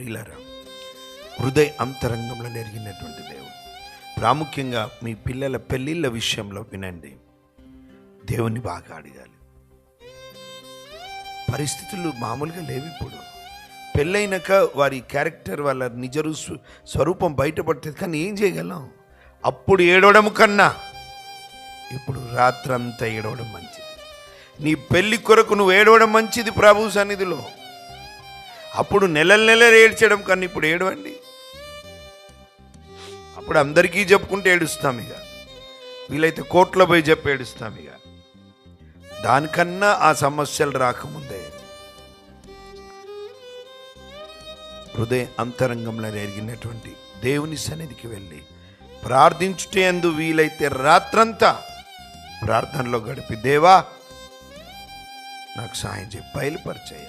ప్రియులారా, హృదయ అంతరంగంలో నెరిగినటువంటి దేవుడు. ప్రాముఖ్యంగా మీ పిల్లల పెళ్ళిళ్ళ విషయంలో వినండి, దేవుణ్ణి బాగా అడగాలి. పరిస్థితులు మామూలుగా లేవు. ఇప్పుడు పెళ్ళైనాక వారి క్యారెక్టర్, వాళ్ళ నిజ స్వరూపం బయటపడుతుంది. కానీ ఏం చేయగలం? అప్పుడు ఏడవడం కన్నా ఇప్పుడు రాత్రంతా ఏడవడం మంచిది. నీ పెళ్లి కొరకు నువ్వు ఏడవడం మంచిది ప్రభు సన్నిధిలో. అప్పుడు నెలలు ఏడ్చడం కన్నా ఇప్పుడు ఏడవండి. అప్పుడు అందరికీ చెప్పుకుంటే ఏడుస్తాం, ఇక వీలైతే కోర్టులో పోయి చెప్పి ఏడుస్తాం. ఇక దానికన్నా ఆ సమస్యలు రాకముందే హృదయ అంతరంగంలో ఎరిగినటువంటి దేవుని సన్నిధికి వెళ్ళి ప్రార్థించుటే అందు వీలైతే రాత్రంతా ప్రార్థనలో గడిపి, దేవా నాకు సాయం చేయి, బయలుపరిచేయ.